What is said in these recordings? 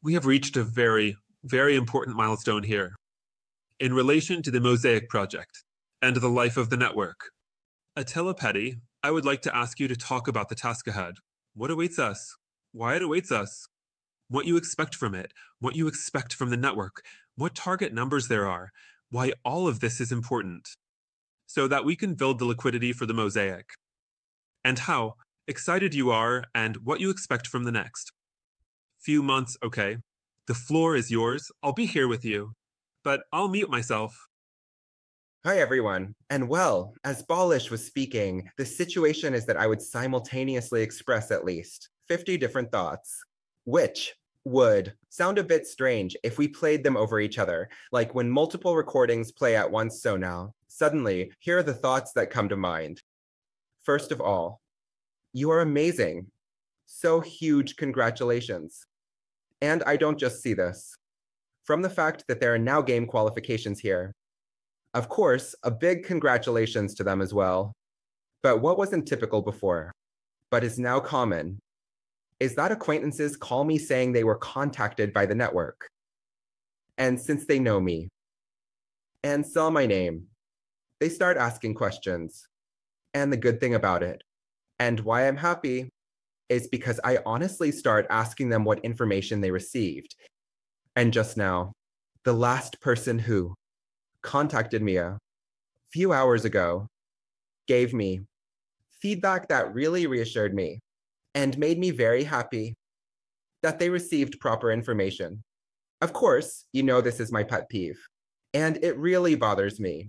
We have reached a very, very important milestone here in relation to the Mosaic project and the life of the network. Attila Petty, I would like to ask you to talk about the task ahead. What awaits us? Why it awaits us? What you expect from it? What you expect from the network? What target numbers there are? Why all of this is important? So that we can build the liquidity for the Mosaic. And how excited you are and what you expect from the next. Few months, okay. The floor is yours. I'll be here with you. But I'll mute myself. Hi, everyone. And well, as Balish was speaking, the situation is that I would simultaneously express at least 50 different thoughts, which would sound a bit strange if we played them over each other, like when multiple recordings play at once. So now, suddenly, here are the thoughts that come to mind. First of all, you are amazing. So huge congratulations. And I don't just see this. From the fact that there are now game qualifications here, of course, a big congratulations to them as well. But what wasn't typical before, but is now common, is that acquaintances call me saying they were contacted by the network. And since they know me and saw my name, they start asking questions. And the good thing about it, and why I'm happy, is because I honestly start asking them what information they received. And just now, the last person who contacted me a few hours ago gave me feedback that really reassured me and made me very happy that they received proper information. Of course, you know this is my pet peeve, and it really bothers me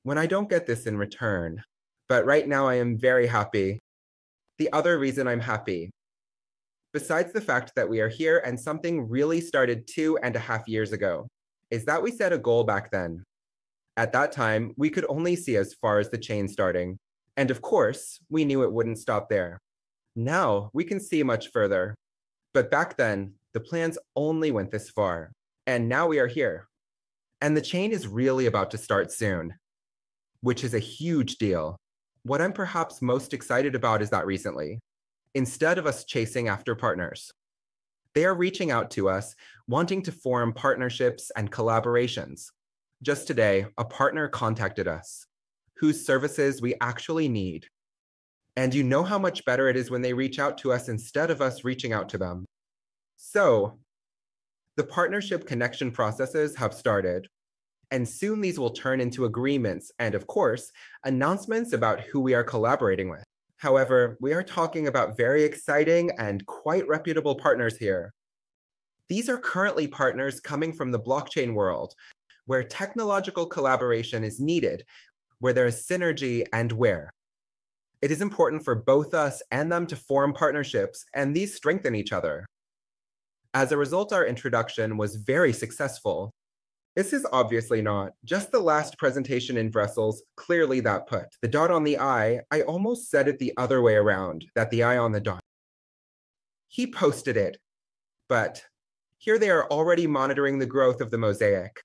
when I don't get this in return. But right now I am very happy. The other reason I'm happy, besides the fact that we are here and something really started 2.5 years ago, is that we set a goal back then. At that time, we could only see as far as the chain starting. And of course, we knew it wouldn't stop there. Now we can see much further. But back then, the plans only went this far. And now we are here. And the chain is really about to start soon, which is a huge deal. What I'm perhaps most excited about is that recently, instead of us chasing after partners, they are reaching out to us, wanting to form partnerships and collaborations. Just today, a partner contacted us, whose services we actually need. And you know how much better it is when they reach out to us instead of us reaching out to them. So, the partnership connection processes have started, and soon these will turn into agreements and, of course, announcements about who we are collaborating with. However, we are talking about very exciting and quite reputable partners here. These are currently partners coming from the blockchain world, where technological collaboration is needed, where there is synergy, and where it is important for both us and them to form partnerships, and these strengthen each other. As a result, our introduction was very successful. This is obviously not just the last presentation in Brussels, clearly that put the dot on the I almost said it the other way around, that the I on the dot. He posted it, but here they are already monitoring the growth of the Mosaic.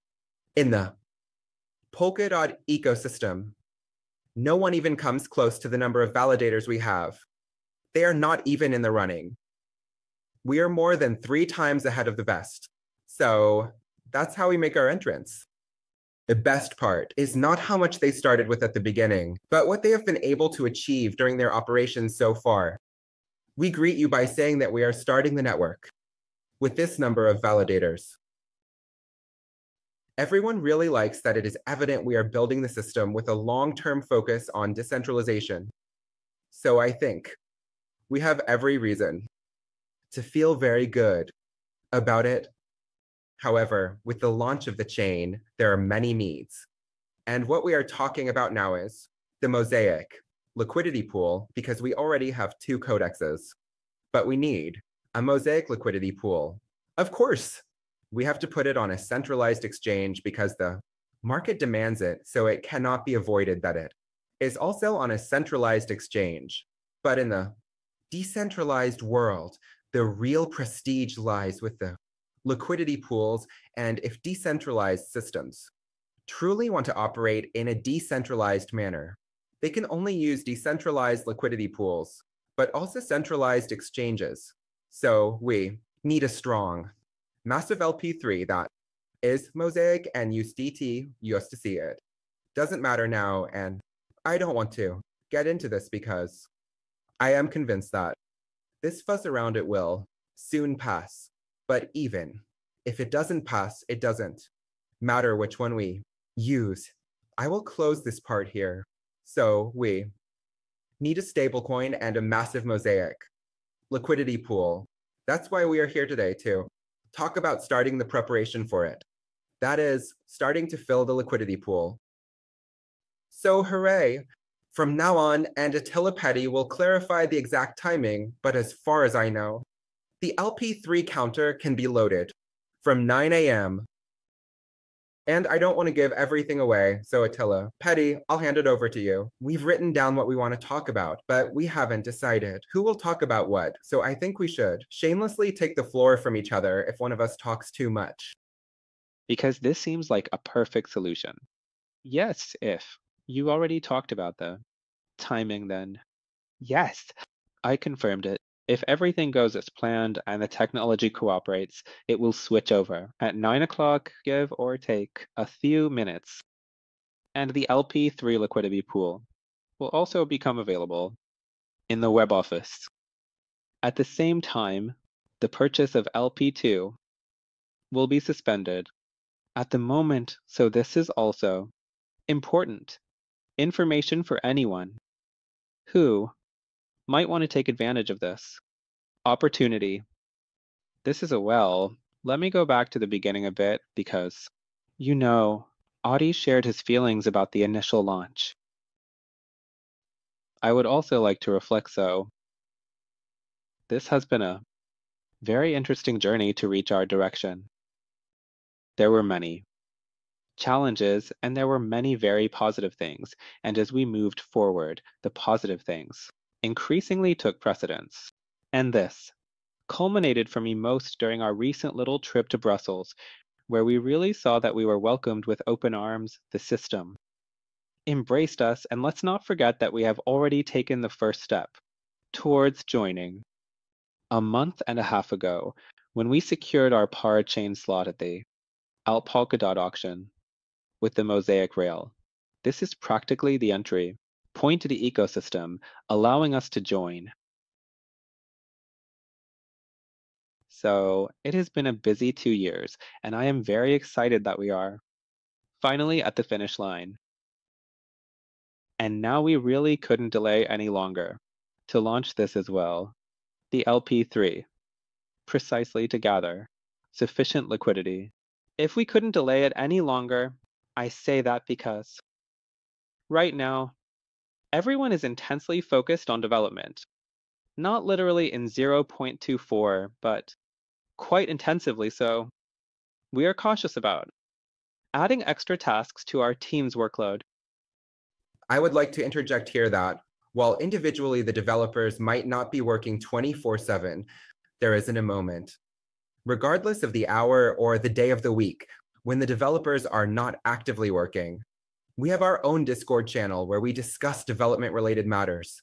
In the Polkadot ecosystem, no one even comes close to the number of validators we have. They are not even in the running. We are more than 3 times ahead of the best. So that's how we make our entrance. The best part is not how much they started with at the beginning, but what they have been able to achieve during their operations so far. We greet you by saying that we are starting the network with this number of validators. Everyone really likes that it is evident we are building the system with a long-term focus on decentralization. So I think we have every reason to feel very good about it. However, with the launch of the chain, there are many needs. And what we are talking about now is the Mosaic liquidity pool, because we already have 2 codexes. But we need a Mosaic liquidity pool. Of course, we have to put it on a centralized exchange because the market demands it, so it cannot be avoided that it is also on a centralized exchange. But in the decentralized world, the real prestige lies with the liquidity pools, and if decentralized systems truly want to operate in a decentralized manner, they can only use decentralized liquidity pools, but also centralized exchanges. So we need a strong Massive LP3 that is Mosaic and USDT used to see it. Doesn't matter now, and I don't want to get into this because I am convinced that this fuss around it will soon pass. But even if it doesn't pass, it doesn't matter which one we use. I will close this part here. So we need a stablecoin and a massive Mosaic liquidity pool. That's why we are here today to talk about starting the preparation for it. That is, starting to fill the liquidity pool. So hooray! From now on, and Attila Petty will clarify the exact timing, but as far as I know, the LP3 counter can be loaded from 9 a.m. And I don't want to give everything away, so Attila, Petty, I'll hand it over to you. We've written down what we want to talk about, but we haven't decided who will talk about what, so I think we should shamelessly take the floor from each other if one of us talks too much. Because this seems like a perfect solution. Yes, if. You already talked about the timing then. Yes, I confirmed it. If everything goes as planned and the technology cooperates, it will switch over at 9 o'clock, give or take a few minutes. And the LP3 liquidity pool will also become available in the web office. At the same time, the purchase of LP2 will be suspended at the moment, so this is also important information for anyone who might want to take advantage of this opportunity. This is let me go back to the beginning a bit because, Audie shared his feelings about the initial launch. I would also like to reflect this has been a very interesting journey to reach our direction. There were many challenges, and there were many very positive things, and as we moved forward, the positive things increasingly took precedence. And this culminated for me most during our recent little trip to Brussels, where we really saw that we were welcomed with open arms. The system embraced us, and let's not forget that we have already taken the first step towards joining. A month and a half ago, when we secured our par chain slot at the Alt Polkadot auction with the Mosaic rail, this is practically the entry point to the ecosystem, allowing us to join. So it has been a busy 2 years, and I am very excited that we are finally at the finish line. And now we really couldn't delay any longer to launch this as well, the LP3, precisely to gather sufficient liquidity. If we couldn't delay it any longer, I say that because right now, everyone is intensely focused on development. Not literally in 0.24, but quite intensively so. We are cautious about adding extra tasks to our team's workload. I would like to interject here that while individually the developers might not be working 24/7, there isn't a moment, regardless of the hour or the day of the week, when the developers are not actively working. We have our own Discord channel where we discuss development-related matters.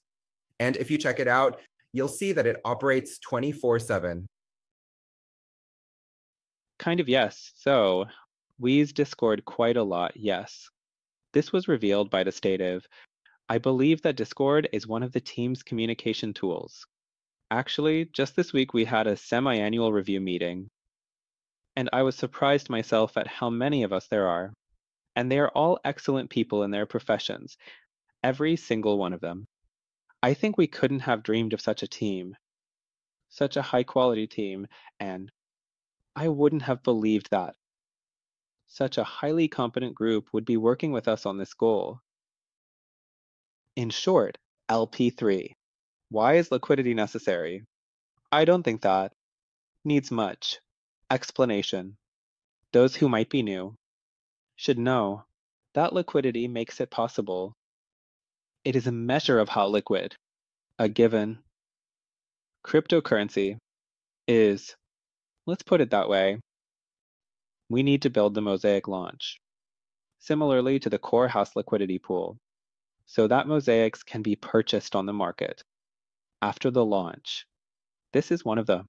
And if you check it out, you'll see that it operates 24/7. Kind of, yes. So, we use Discord quite a lot, yes. This was revealed by the stative. I believe that Discord is one of the team's communication tools. Actually, just this week we had a semi-annual review meeting, and I was surprised myself at how many of us there are. And they are all excellent people in their professions, every single one of them. I think we couldn't have dreamed of such a team, such a high-quality team, and I wouldn't have believed that such a highly competent group would be working with us on this goal. In short, LP3. Why is liquidity necessary? I don't think that needs much explanation. Those who might be new should know that liquidity makes it possible. It is a measure of how liquid a given cryptocurrency is. Let's put it that way. We need to build the Mosaic launch, similarly to the core house liquidity pool, so that mosaics can be purchased on the market after the launch. This is one of the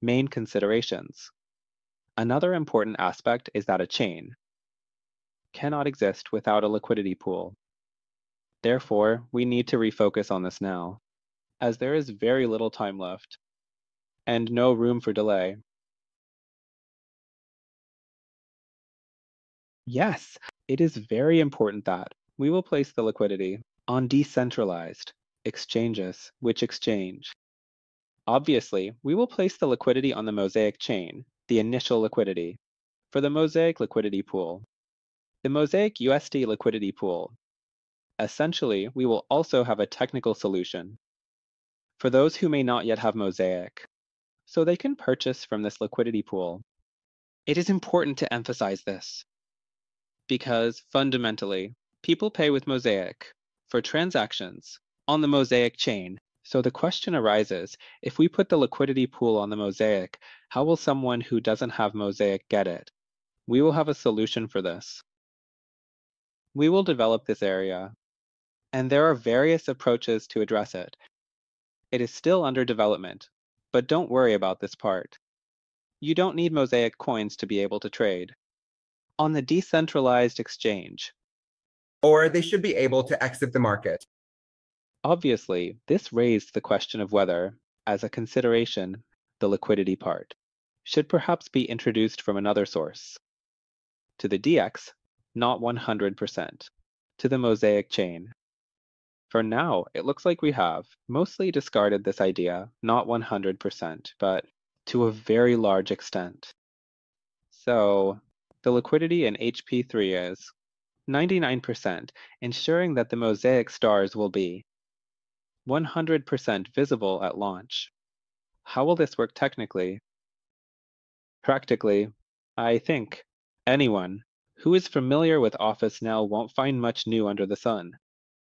main considerations. Another important aspect is that a chain cannot exist without a liquidity pool. Therefore, we need to refocus on this now, as there is very little time left and no room for delay. Yes, it is very important that we will place the liquidity on decentralized exchanges which exchange. Obviously, we will place the liquidity on the Mosaic chain, the initial liquidity, for the Mosaic liquidity pool. The Mosaic USD liquidity pool. Essentially, we will also have a technical solution for those who may not yet have Mosaic, so they can purchase from this liquidity pool. It is important to emphasize this, because fundamentally, people pay with Mosaic for transactions on the Mosaic chain. So the question arises, if we put the liquidity pool on the Mosaic, how will someone who doesn't have Mosaic get it? We will have a solution for this. We will develop this area, and there are various approaches to address it. It is still under development, but don't worry about this part. You don't need Mosaic coins to be able to trade on the decentralized exchange. Or they should be able to exit the market. Obviously, this raised the question of whether, as a consideration, the liquidity part should perhaps be introduced from another source to the DX, not 100%, to the Mosaic chain. For now, it looks like we have mostly discarded this idea, not 100%, but to a very large extent. So, the liquidity in HP3 is 99%, ensuring that the Mosaic stars will be 100% visible at launch. How will this work technically? Practically, I think anyone who is familiar with Office now won't find much new under the sun.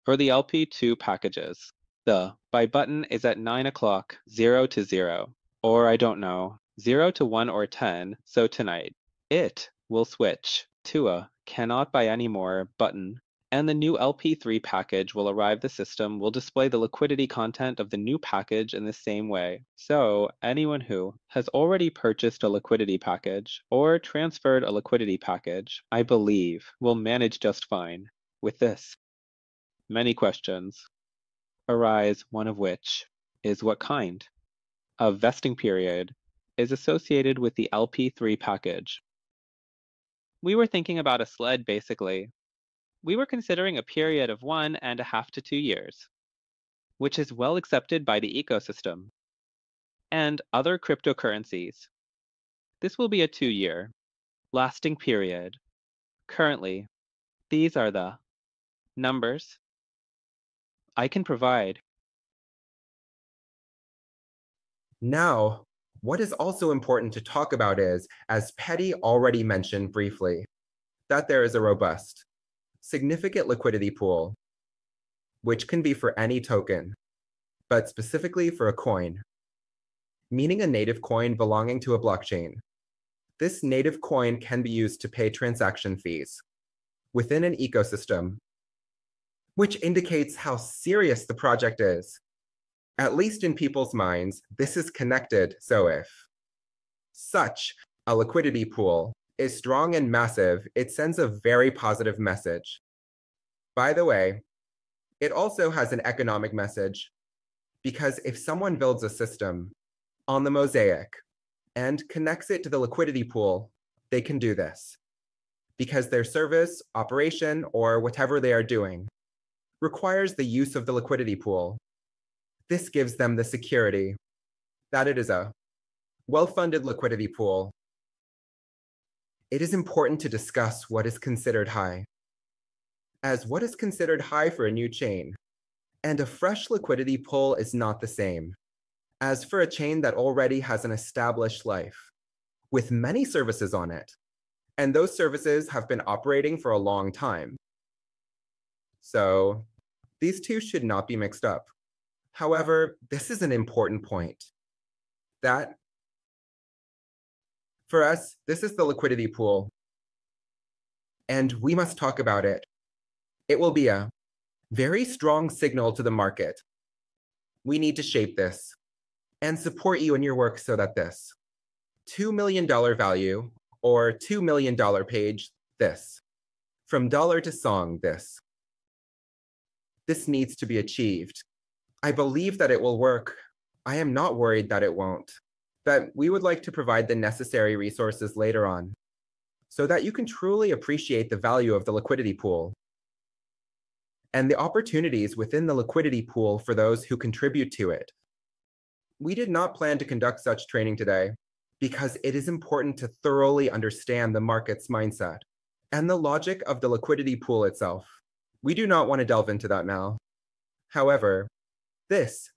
For the LP2 packages, the buy button is at 9 o'clock, 0 to 0, or I don't know, 0 to 1 or 10, so tonight. It will switch to a cannot buy anymore button, and the new LP3 package will arrive. The system will display the liquidity content of the new package in the same way. So anyone who has already purchased a liquidity package or transferred a liquidity package, I believe, will manage just fine with this. Many questions arise, one of which is what kind of vesting period is associated with the LP3 package. We were thinking about a sled, basically. We were considering a period of 1.5 to 2 years, which is well accepted by the ecosystem and other cryptocurrencies. This will be a 2-year lasting period. Currently, these are the numbers I can provide. Now, what is also important to talk about is, as Petty already mentioned briefly, that there is a robust, significant liquidity pool, which can be for any token, but specifically for a coin, meaning a native coin belonging to a blockchain. This native coin can be used to pay transaction fees within an ecosystem, which indicates how serious the project is. At least in people's minds, this is connected, so if such a liquidity pool is strong and massive, it sends a very positive message. By the way, it also has an economic message, because if someone builds a system on the Mosaic and connects it to the liquidity pool, they can do this because their service, operation, or whatever they are doing requires the use of the liquidity pool. This gives them the security that it is a well-funded liquidity pool. It is important to discuss what is considered high, as what is considered high for a new chain, and a fresh liquidity pool is not the same as for a chain that already has an established life with many services on it, and those services have been operating for a long time. So these two should not be mixed up. However, this is an important point, that for us, this is the liquidity pool, and we must talk about it. It will be a very strong signal to the market. We need to shape this and support you in your work so that this $2 million value or $2 million page this. From dollar to song this. This needs to be achieved. I believe that it will work. I am not worried that it won't. That we would like to provide the necessary resources later on so that you can truly appreciate the value of the liquidity pool and the opportunities within the liquidity pool for those who contribute to it. We did not plan to conduct such training today because it is important to thoroughly understand the market's mindset and the logic of the liquidity pool itself. We do not want to delve into that now. However, this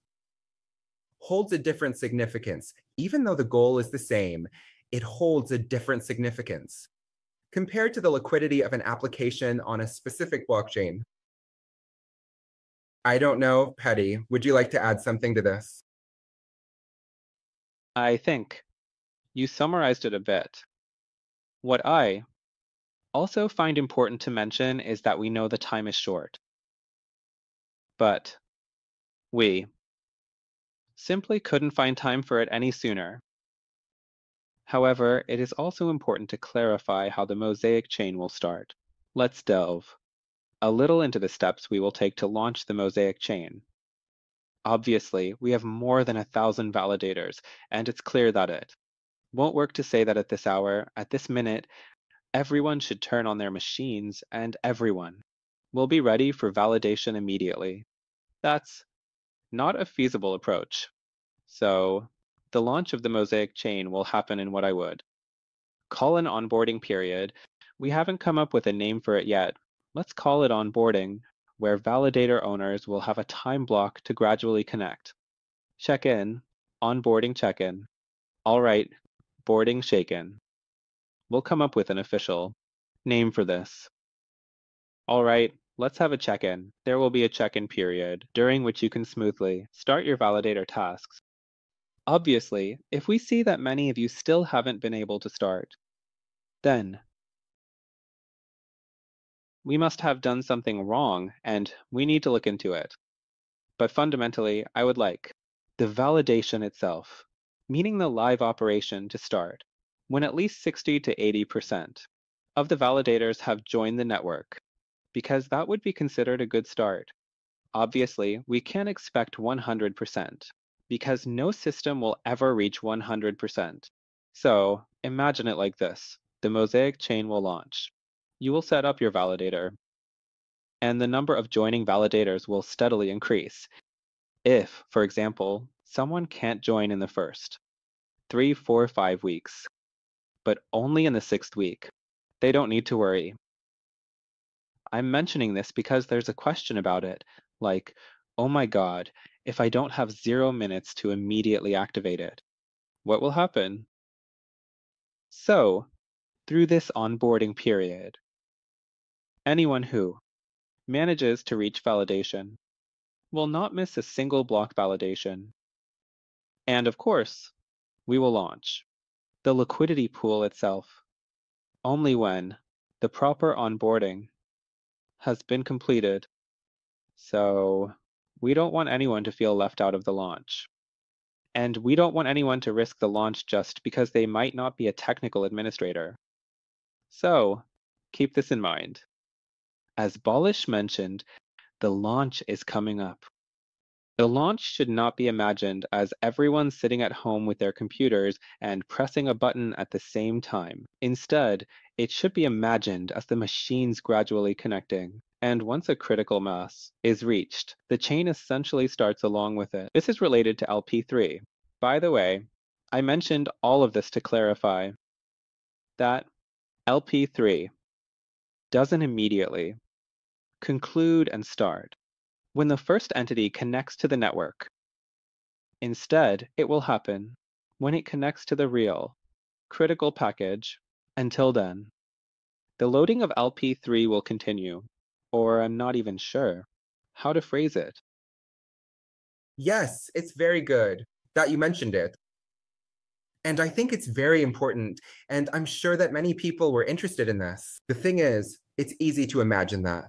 holds a different significance. Even though the goal is the same, it holds a different significance compared to the liquidity of an application on a specific blockchain. I don't know, Petty, would you like to add something to this? I think you summarized it a bit. What I also find important to mention is that we know the time is short. But we simply couldn't find time for it any sooner. However, it is also important to clarify how the Mosaic chain will start. Let's delve a little into the steps we will take to launch the Mosaic chain. Obviously, we have more than 1,000 validators, and it's clear that it won't work to say that at this hour, at this minute, everyone should turn on their machines and everyone will be ready for validation immediately. That's not a feasible approach. So, the launch of the Mosaic chain will happen in what I would call an onboarding period. We haven't come up with a name for it yet. Let's call it onboarding, where validator owners will have a time block to gradually connect. Check-in, onboarding check-in. All right, boarding shake-in. We'll come up with an official name for this. All right, let's have a check-in. There will be a check-in period during which you can smoothly start your validator tasks. Obviously, if we see that many of you still haven't been able to start, then we must have done something wrong and we need to look into it. But fundamentally, I would like the validation itself, meaning the live operation, to start when at least 60 to 80% of the validators have joined the network, because that would be considered a good start. Obviously, we can't expect 100%, because no system will ever reach 100%. So imagine it like this. The Mosaic chain will launch. You will set up your validator, and the number of joining validators will steadily increase. If, for example, someone can't join in the first 3, 4, 5 weeks, but only in the 6th week, they don't need to worry. I'm mentioning this because there's a question about it, like, oh my god, if I don't have 0 minutes to immediately activate it, what will happen? So, through this onboarding period, anyone who manages to reach validation will not miss a single block validation. And of course, we will launch the liquidity pool itself only when the proper onboarding has been completed. So we don't want anyone to feel left out of the launch. And we don't want anyone to risk the launch just because they might not be a technical administrator. So keep this in mind. As Balish mentioned, the launch is coming up. The launch should not be imagined as everyone sitting at home with their computers and pressing a button at the same time. Instead, it should be imagined as the machines gradually connecting. And once a critical mass is reached, the chain essentially starts along with it. This is related to LP3. By the way, I mentioned all of this to clarify that LP3 doesn't immediately conclude and start when the first entity connects to the network. Instead, it will happen when it connects to the real critical package. Until then, the loading of LP3 will continue, or I'm not even sure how to phrase it. Yes, it's very good that you mentioned it. And I think it's very important, and I'm sure that many people were interested in this. The thing is, it's easy to imagine that.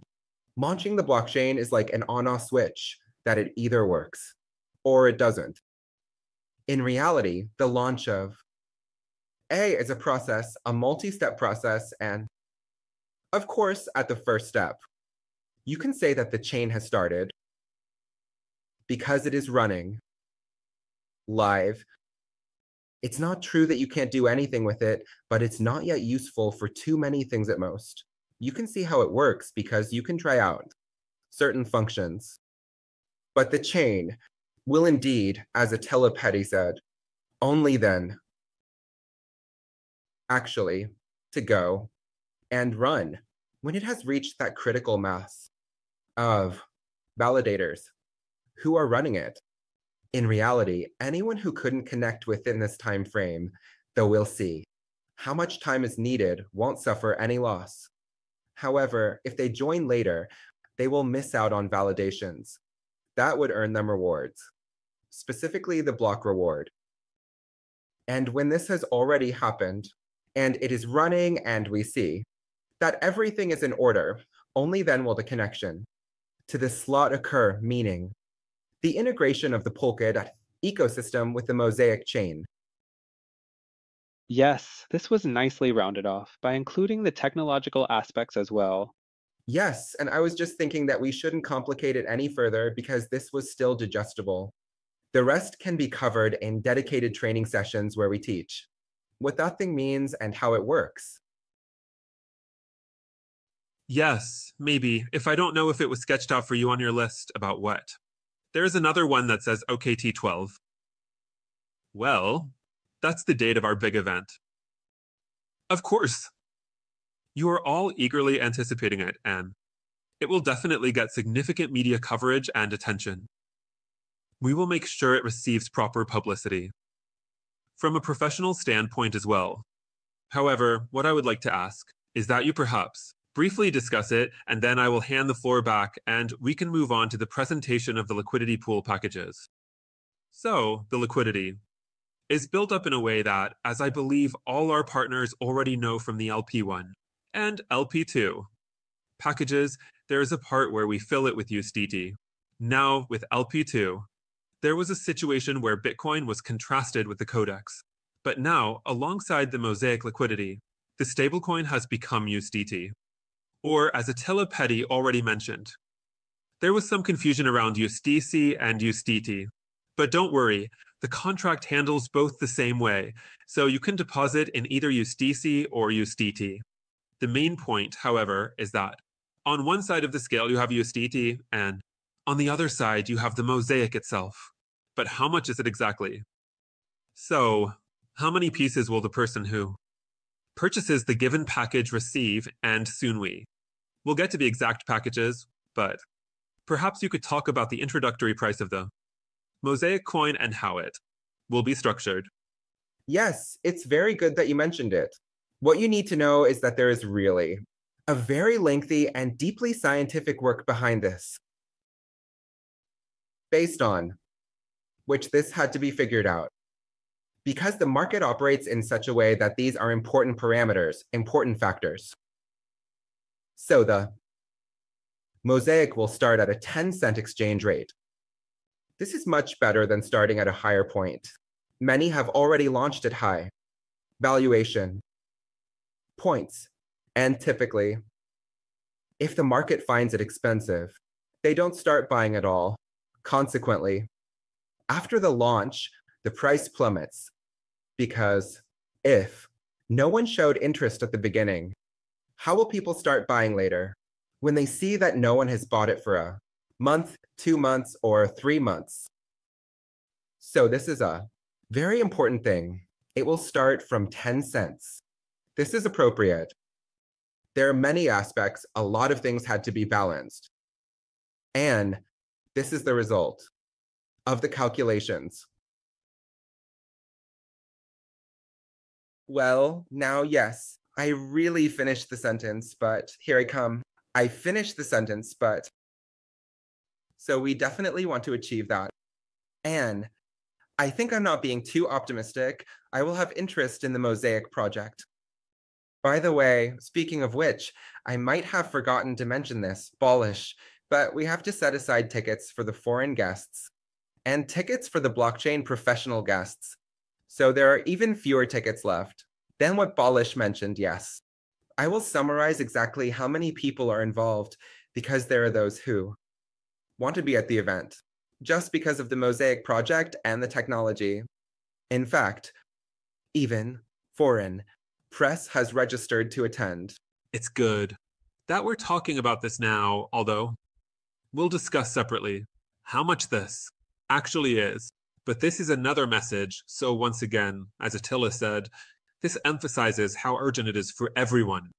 Launching the blockchain is like an on-off switch, that it either works or it doesn't. In reality, the launch of A is a process, a multi-step process, and of course, at the first step, you can say that the chain has started because it is running live. It's not true that you can't do anything with it, but it's not yet useful for too many things at most. You can see how it works because you can try out certain functions. But the chain will indeed, as Attila Petty said, only then actually to go and run when it has reached that critical mass of validators who are running it. In reality, anyone who couldn't connect within this time frame, though we'll see, how much time is needed won't suffer any loss. However, if they join later, they will miss out on validations. That would earn them rewards, specifically the block reward. And when this has already happened, and it is running and we see that everything is in order, only then will the connection to this slot occur, meaning the integration of the Polkadot ecosystem with the Mosaic chain. Yes, this was nicely rounded off by including the technological aspects as well. Yes, and I was just thinking that we shouldn't complicate it any further because this was still digestible. The rest can be covered in dedicated training sessions where we teach what that thing means and how it works. Yes, maybe, if I don't know if it was sketched out for you on your list about what. There's another one that says OKT12. Well, that's the date of our big event. Of course. You are all eagerly anticipating it, and it will definitely get significant media coverage and attention. We will make sure it receives proper publicity. From a professional standpoint as well. However, what I would like to ask is that you perhaps briefly discuss it, and then I will hand the floor back and we can move on to the presentation of the liquidity pool packages. So, the liquidity is built up in a way that, as I believe all our partners already know from the LP1 and LP2 packages, there is a part where we fill it with USDT. Now, with LP2, there was a situation where Bitcoin was contrasted with the codex. But now, alongside the Mosaic liquidity, the stablecoin has become USDT. Or, as Attila Petty already mentioned, there was some confusion around USDC and USDT. But don't worry, the contract handles both the same way, so you can deposit in either USDC or USDT. The main point, however, is that on one side of the scale you have USDT, and on the other side you have the Mosaic itself. But how much is it exactly? So, how many pieces will the person who purchases the given package receive, and soon we? We'll get to the exact packages, but perhaps you could talk about the introductory price of the Mosaic coin and how it will be structured. Yes, it's very good that you mentioned it. What you need to know is that there is really a very lengthy and deeply scientific work behind this, based on which this had to be figured out. Because the market operates in such a way that these are important parameters, important factors. So the Mosaic will start at a 10-cent exchange rate. This is much better than starting at a higher point. Many have already launched at high valuation points, and typically, if the market finds it expensive, they don't start buying at all. Consequently, after the launch, the price plummets because if no one showed interest at the beginning, how will people start buying later when they see that no one has bought it for a month, 2 months, or 3 months? So this is a very important thing. It will start from 10 cents. This is appropriate. There are many aspects. A lot of things had to be balanced. And this is the result of the calculations. Well, now, yes, I really finished the sentence, but here I come. I finished the sentence, but so we definitely want to achieve that. And I think I'm not being too optimistic. I will have interest in the Mosaic project. By the way, speaking of which, I might have forgotten to mention this, Bolish, but we have to set aside tickets for the foreign guests and tickets for the blockchain professional guests. So there are even fewer tickets left. Then what Balish mentioned, yes. I will summarize exactly how many people are involved because there are those who want to be at the event, just because of the Mosaic project and the technology. In fact, even foreign press has registered to attend. It's good that we're talking about this now, although we'll discuss separately how much this actually is. But this is another message, so once again, as Attila said, this emphasizes how urgent it is for everyone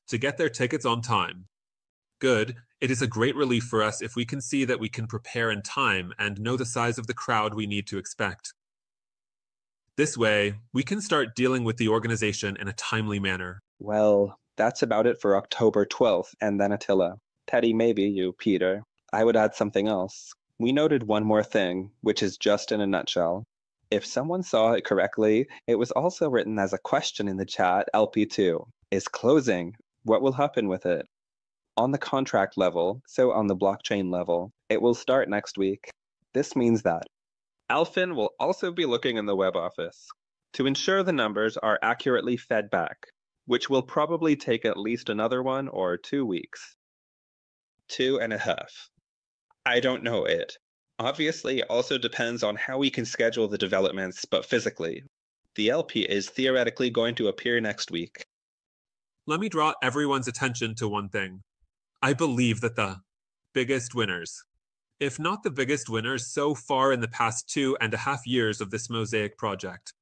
to get their tickets on time. Good, it is a great relief for us if we can see that we can prepare in time and know the size of the crowd we need to expect. This way, we can start dealing with the organization in a timely manner. Well, that's about it for October 12th, and then Attila. Teddy, maybe you, Peter. I would add something else. We noted one more thing, which is just in a nutshell. If someone saw it correctly, it was also written as a question in the chat, LP2. Is closing. What will happen with it? On the contract level, so on the blockchain level, it will start next week. This means that Alphin will also be looking in the web office to ensure the numbers are accurately fed back, which will probably take at least another 1 or 2 weeks. 2.5. I don't know it. Obviously, it also depends on how we can schedule the developments, but physically. The LP is theoretically going to appear next week. Let me draw everyone's attention to one thing. I believe that the biggest winners, if not the biggest winners so far in the past 2.5 years of this Mosaic project,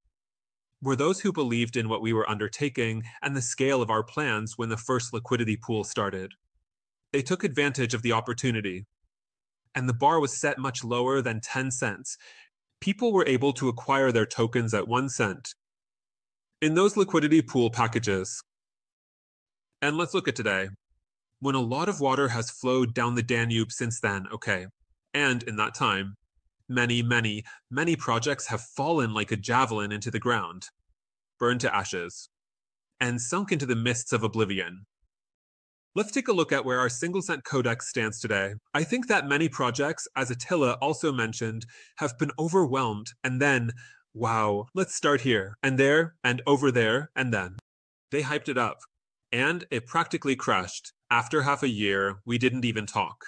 were those who believed in what we were undertaking and the scale of our plans when the first liquidity pool started. They took advantage of the opportunity, and the bar was set much lower than 10 cents. People were able to acquire their tokens at 1 cent. In those liquidity pool packages, and let's look at today, when a lot of water has flowed down the Danube since then, okay, and in that time, many projects have fallen like a javelin into the ground, burned to ashes, and sunk into the mists of oblivion. Let's take a look at where our single cent codex stands today. I think that many projects, as Attila also mentioned, have been overwhelmed and then, wow, let's start here and there and over there and then. They hyped it up and it practically crashed. After half a year, we didn't even talk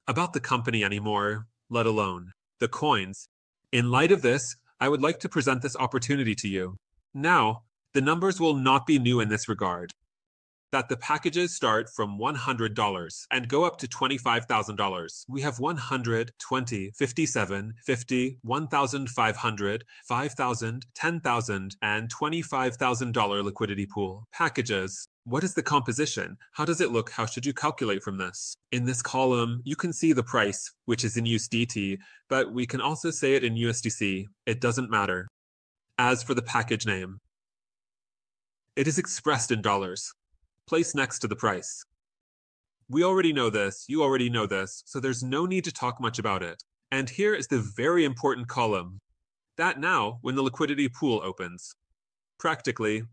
about the company anymore, let alone the coins. In light of this, I would like to present this opportunity to you. Now, the numbers will not be new in this regard. That the packages start from $100 and go up to $25,000. We have 100, 20, 57, 50, 1,500, 5,000, 10,000, and $25,000 liquidity pool packages. What is the composition? How does it look? How should you calculate from this? In this column, you can see the price, which is in USDT, but we can also say it in USDC. It doesn't matter. As for the package name, it is expressed in dollars, placed next to the price. We already know this, you already know this, so there's no need to talk much about it. And here is the very important column. That now, when the liquidity pool opens. Practically.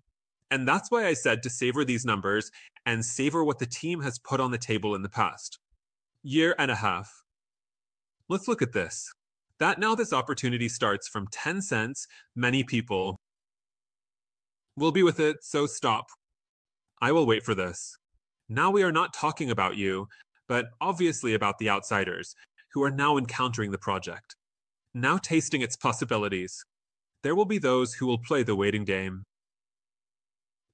And that's why I said to savor these numbers and savor what the team has put on the table in the past 1.5 years. Let's look at this. That now this opportunity starts from 10 cents, many people will be with it, so stop. I will wait for this. Now we are not talking about you, but obviously about the outsiders who are now encountering the project, now tasting its possibilities. There will be those who will play the waiting game.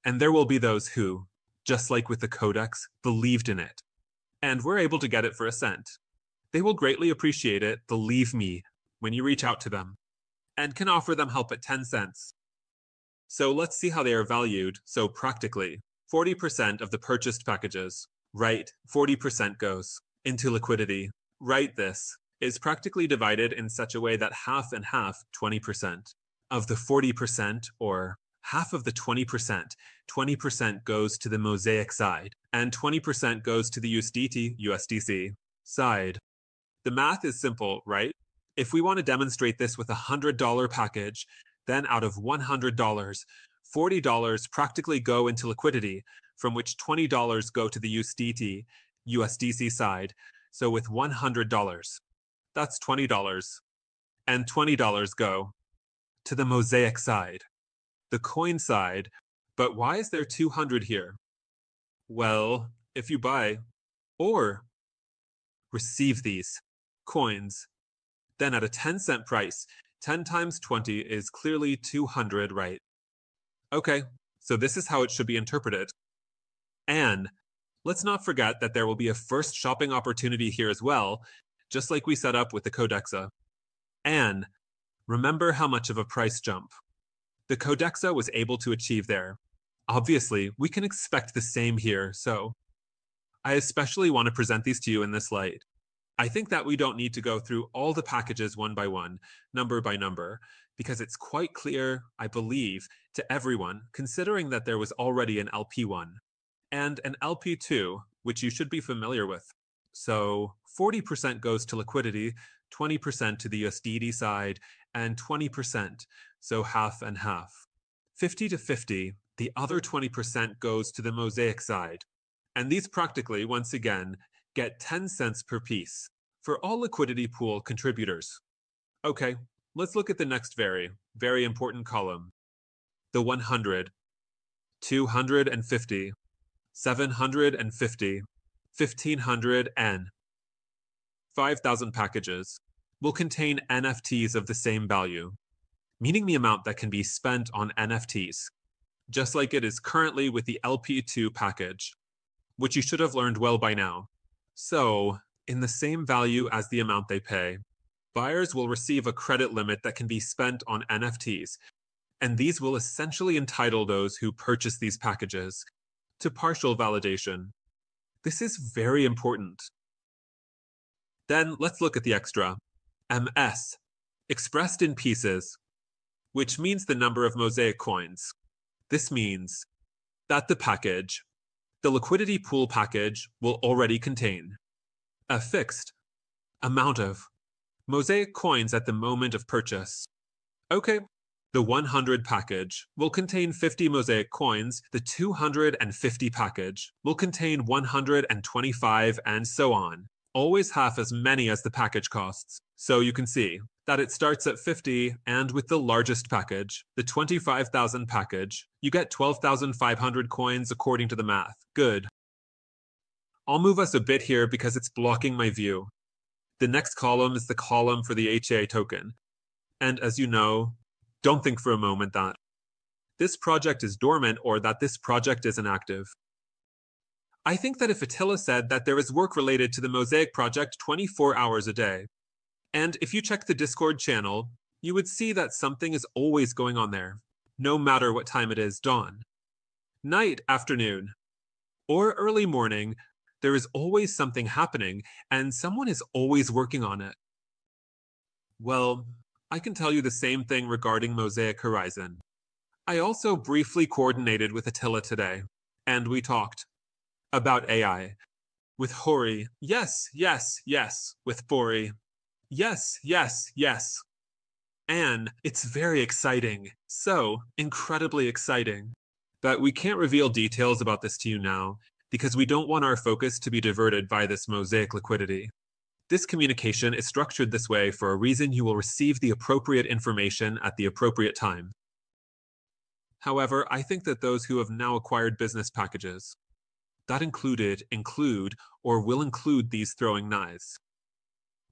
And there will be those who, just like with the Codex, believed in it, and were able to get it for a cent. They will greatly appreciate it, believe me, when you reach out to them, and can offer them help at 10 cents. So let's see how they are valued, so practically. 40% of the purchased packages, right, 40% goes into liquidity. Right, this is practically divided in such a way that half and half, 20%. Of the 40%, or half of the 20% goes to the Mosaic side, and 20% goes to the USDC side. The math is simple, right? If we want to demonstrate this with a $100 package, then out of $100, $40 practically go into liquidity, from which $20 go to the USDC side. So with $100, that's $20, and $20 go to the Mosaic side. The coin side, But why is there 200 here? Well, if you buy or receive these coins, then at a 10-cent price, 10 times 20 is clearly 200, right? Okay, so this is how it should be interpreted. And let's not forget that there will be a first shopping opportunity here as well, just like we set up with the Codexa. And remember how much of a price jump the Codexa was able to achieve there. Obviously, we can expect the same here, so I especially want to present these to you in this light. I think that we don't need to go through all the packages one by one, number by number, because it's quite clear, I believe, to everyone, considering that there was already an LP1 and an LP2, which you should be familiar with. So 40% goes to liquidity, 20% to the USDT side, and 20%, so half and half. 50 to 50, the other 20% goes to the Mosaic side. And these practically, once again, get 10 cents per piece for all liquidity pool contributors. Okay, let's look at the next very important column. The 100, 250, 750, 1500, and 5,000 packages will contain NFTs of the same value, meaning the amount that can be spent on NFTs, just like it is currently with the LP2 package, which you should have learned well by now. So, in the same value as the amount they pay, buyers will receive a credit limit that can be spent on NFTs, and these will essentially entitle those who purchase these packages to partial validation. This is very important. Then let's look at the extra, MS, expressed in pieces, which means the number of Mosaic coins. This means that the liquidity pool package will already contain a fixed amount of Mosaic coins at the moment of purchase. Okay, the 100 package will contain 50 Mosaic coins, the 250 package will contain 125, and so on. Always half as many as the package costs. So you can see that it starts at 50, and with the largest package, the 25,000 package, you get 12,500 coins according to the math. Good. I'll move us a bit here because it's blocking my view. The next column is the column for the HA token. And as you know, don't think for a moment that this project is dormant or that this project is inactive. I think that if Attila said that there is work related to the Mosaic project 24 hours a day, and if you check the Discord channel, you would see that something is always going on there, no matter what time it is, dawn, night, afternoon, or early morning, there is always something happening, and someone is always working on it. Well, I can tell you the same thing regarding Mosaic Horizon. I also briefly coordinated with Attila today, and we talked about AI. With Hori, yes, with Bori, yes. And it's very exciting, so incredibly exciting. But we can't reveal details about this to you now, because we don't want our focus to be diverted by this Mosaic liquidity. This communication is structured this way for a reason. You will receive the appropriate information at the appropriate time. However, I think that those who have now acquired business packages that include or will include these throwing knives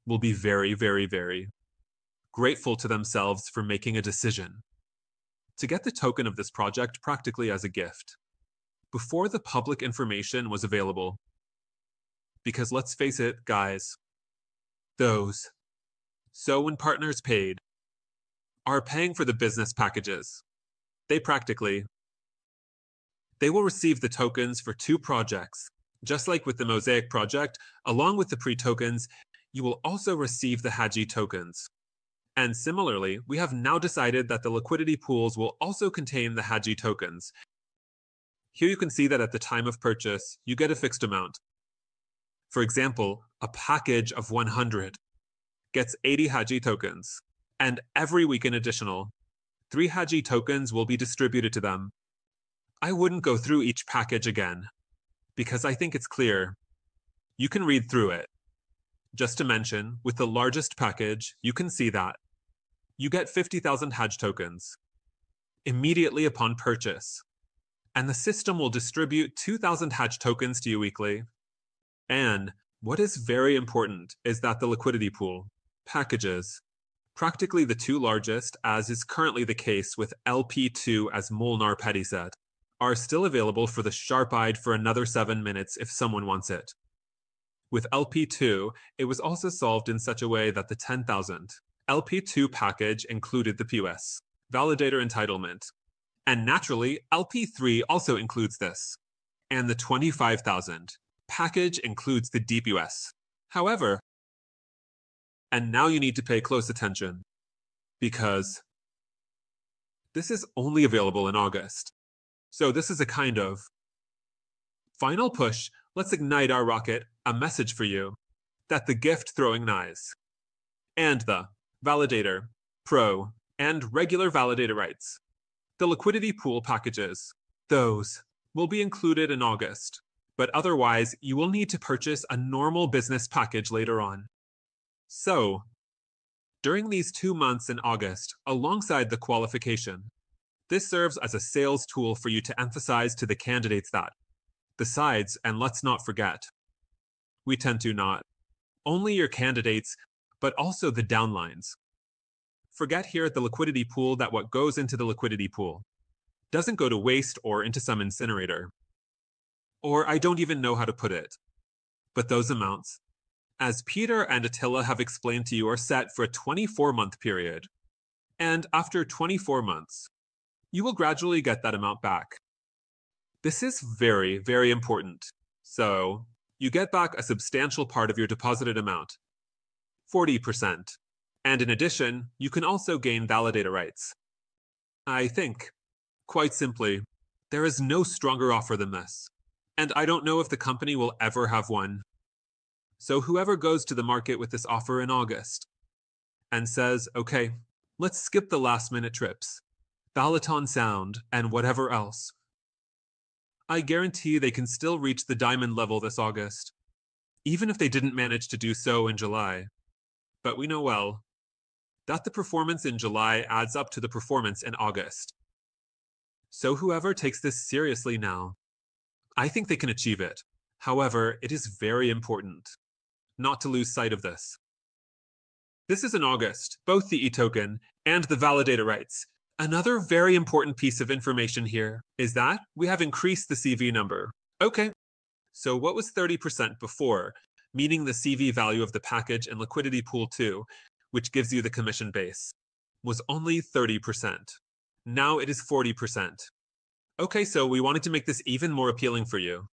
will be very grateful to themselves for making a decision to get the token of this project practically as a gift before the public information was available. Because let's face it, guys, those when partners paid are paying for the business packages. They will receive the tokens for 2 projects. Just like with the Mosaic project, along with the pre-tokens, you will also receive the Haji tokens. And similarly, we have now decided that the liquidity pools will also contain the Haji tokens. Here you can see that at the time of purchase, you get a fixed amount. For example, a package of 100 gets 80 Haji tokens, and every week an additional 3 Haji tokens will be distributed to them. I wouldn't go through each package again, because I think it's clear. You can read through it. Just to mention, with the largest package, you can see that you get 50,000 Haj tokens immediately upon purchase. and the system will distribute 2,000 Hatch tokens to you weekly. And what is very important is that the liquidity pool packages, practically the two largest, as is currently the case with LP2 as Molnar Petty said, are still available for the sharp-eyed for another 7 minutes if someone wants it. With LP2, it was also solved in such a way that the 10,000 LP2 package included the POS, validator entitlement, and naturally, LP3 also includes this, and the 25,000 package includes the DPoS. However, and now you need to pay close attention, because this is only available in August. So this is a kind of final push, let's ignite our rocket, a message for you, that the gift throwing knives, and the validator, pro, and regular validator rights, the liquidity pool packages, those will be included in August, but otherwise you will need to purchase a normal business package later on. So, during these 2 months in August, alongside the qualification, this serves as a sales tool for you to emphasize to the candidates that, besides, and let's not forget, we tend to not only your candidates, but also the downlines. Forget here at the liquidity pool that what goes into the liquidity pool doesn't go to waste or into some incinerator. Or I don't even know how to put it. But those amounts, as Peter and Attila have explained to you, are set for a 24-month period. And after 24 months, you will gradually get that amount back. This is very, very important. So, you get back a substantial part of your deposited amount, 40%. And in addition, you can also gain validator rights. I think, quite simply, there is no stronger offer than this. And I don't know if the company will ever have one. So whoever goes to the market with this offer in August and says, okay, let's skip the last-minute trips, Balaton Sound, and whatever else, I guarantee they can still reach the diamond level this August, even if they didn't manage to do so in July. But we know well that the performance in July adds up to the performance in August. So whoever takes this seriously now, I think they can achieve it. However, it is very important not to lose sight of this. This is in August, both the e-token and the validator rights. Another very important piece of information here is that we have increased the CV number. Okay, so what was 30% before, meaning the CV value of the package and liquidity pool 2, which gives you the commission base, was only 30%. Now it is 40%. Okay, so we wanted to make this even more appealing for you.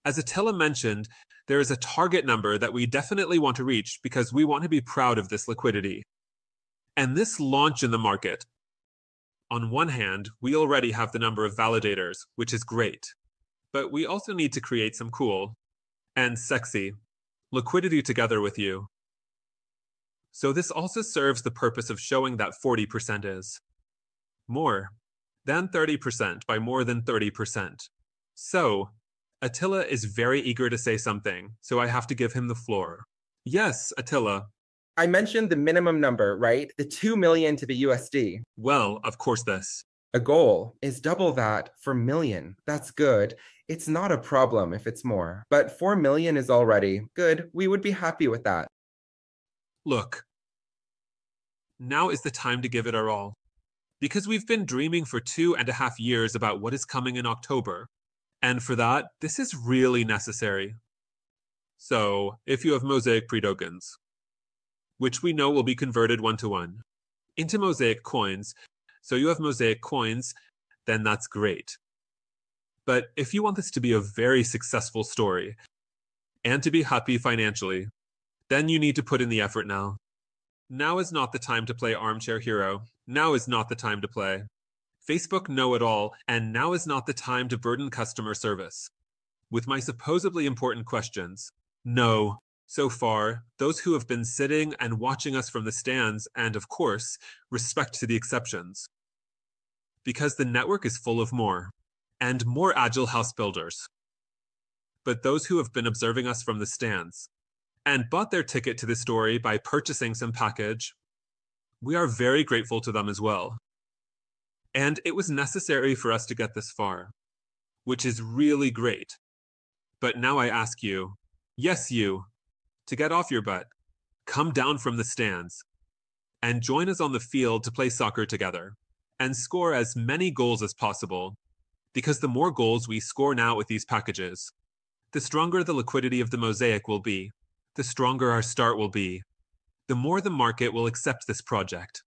As Attila mentioned, there is a target number that we definitely want to reach because we want to be proud of this liquidity. And this launch in the market, on one hand, we already have the number of validators, which is great. But we also need to create some cool and sexy liquidity together with you. So this also serves the purpose of showing that 40% is more than 30% by more than 30%. So, Attila is very eager to say something, so I have to give him the floor. Yes, Attila. I mentioned the minimum number, right? The 2 million to the USD. Well, of course this. A goal is double that for million. That's good. It's not a problem if it's more, but 4 million is already good. We would be happy with that. Look, now is the time to give it our all. Because we've been dreaming for 2.5 years about what is coming in October. And for that, this is really necessary. So, if you have Mosaic pre-tokens, which we know will be converted 1-to-1 into Mosaic coins, so you have Mosaic coins, then that's great. But if you want this to be a very successful story, and to be happy financially, then you need to put in the effort now. Now is not the time to play armchair hero. Now is not the time to play Facebook know-it-all, and now is not the time to burden customer service with my supposedly important questions. No, so far, those who have been sitting and watching us from the stands, and of course, respect to the exceptions. Because the network is full of more, and more agile house builders. But those who have been observing us from the stands, and bought their ticket to the story by purchasing some package, we are very grateful to them as well. And it was necessary for us to get this far, which is really great. But now I ask you, yes, you, to get off your butt, come down from the stands, and join us on the field to play soccer together, and score as many goals as possible, because the more goals we score now with these packages, the stronger the liquidity of the mosaic will be, the stronger our start will be, the more the market will accept this project,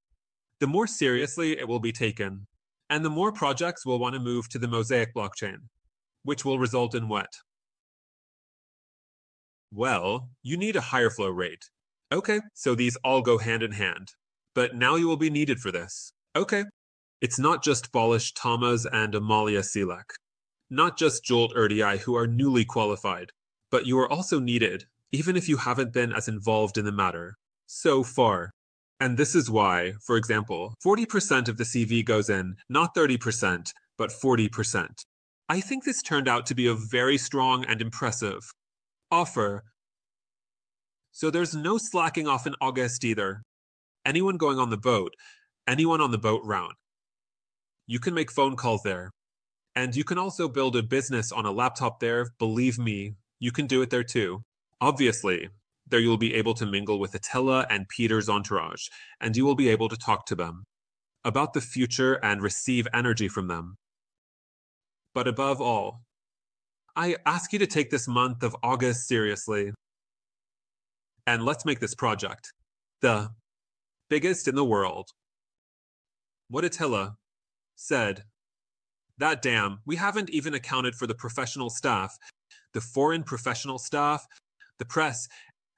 the more seriously it will be taken, and the more projects will want to move to the mosaic blockchain, which will result in what? Well, you need a higher flow rate. Okay, so these all go hand in hand. But now you will be needed for this. Okay. It's not just Balish Tamas and Amalia Silak, not just Jolt Erdei who are newly qualified, but you are also needed, even if you haven't been as involved in the matter so far. And this is why, for example, 40% of the CV goes in, not 30%, but 40%. I think this turned out to be a very strong and impressive offer. So there's no slacking off in August either. Anyone going on the boat, anyone on the boat round, you can make phone calls there. And you can also build a business on a laptop there. Believe me, you can do it there too. Obviously, there you'll be able to mingle with Attila and Peter's entourage, and you will be able to talk to them about the future and receive energy from them. But above all, I ask you to take this month of August seriously. And let's make this project the biggest in the world. What Attila said, that damn, we haven't even accounted for the professional staff, the foreign professional staff, the press,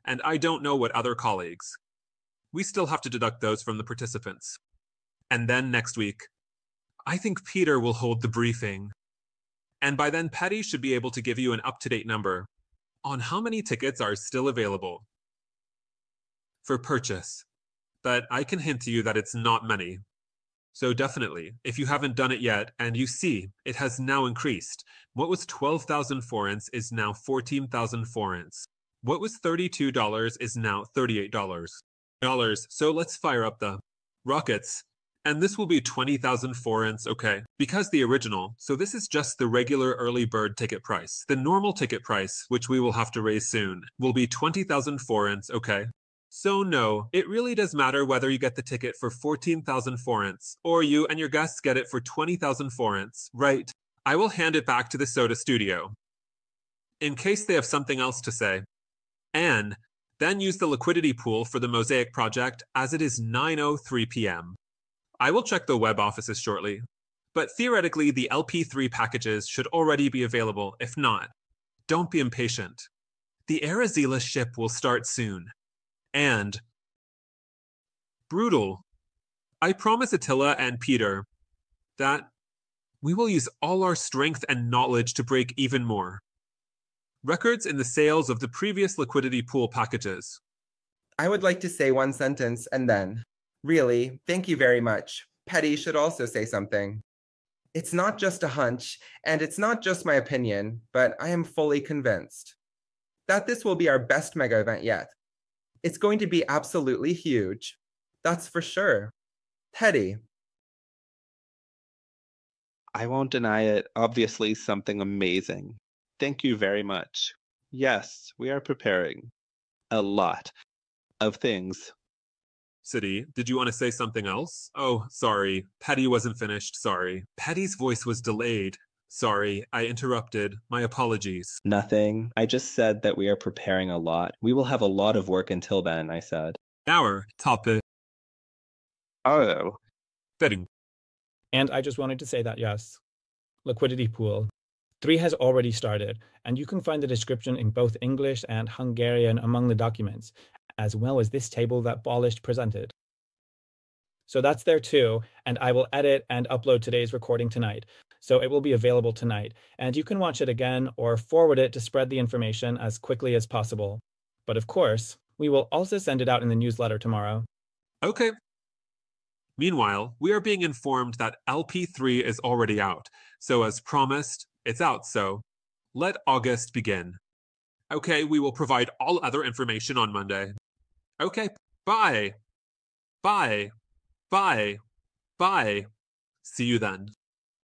and I don't know what other colleagues. We still have to deduct those from the participants. And then next week, I think Peter will hold the briefing. And by then, Petty should be able to give you an up-to-date number on how many tickets are still available for purchase. But I can hint to you that it's not many. So definitely, if you haven't done it yet, and you see, it has now increased. What was 12,000 forints is now 14,000 forints. What was $32 is now $38. So let's fire up the rockets. And this will be 20,000 forints, okay? Because the original, so this is just the regular early bird ticket price. The normal ticket price, which we will have to raise soon, will be 20,000 forints, okay? So no, it really does matter whether you get the ticket for 14,000 forints, or you and your guests get it for 20,000 forints, right? I will hand it back to the Soda Studio, in case they have something else to say. And then use the liquidity pool for the Mosaic project as it is 9:03 p.m. I will check the web offices shortly, but theoretically the LP3 packages should already be available. If not, don't be impatient. The Arazila ship will start soon. And brutal. I promise Attila and Peter that we will use all our strength and knowledge to break even more records in the sales of the previous liquidity pool packages. I would like to say one sentence and then, really, thank you very much. Petty should also say something. It's not just a hunch, and it's not just my opinion, but I am fully convinced that this will be our best mega event yet. It's going to be absolutely huge. That's for sure. Petty. I won't deny it. Obviously, something amazing. Thank you very much. Yes, we are preparing a lot of things. City, did you want to say something else? Oh, sorry. Petty wasn't finished. Sorry. Petty's voice was delayed. Sorry, I interrupted. My apologies. Nothing. I just said that we are preparing a lot. We will have a lot of work until then, I said. Our topic. Oh. Betting. And I just wanted to say that, yes, Liquidity Pool 3 has already started, and you can find the description in both English and Hungarian among the documents, as well as this table that Balish presented. So that's there too, and I will edit and upload today's recording tonight. So it will be available tonight, and you can watch it again or forward it to spread the information as quickly as possible. But of course, we will also send it out in the newsletter tomorrow. Okay. Meanwhile, we are being informed that LP3 is already out. So as promised, it's out, so let August begin. Okay, we will provide all other information on Monday. Okay, bye. Bye. Bye. Bye. See you then.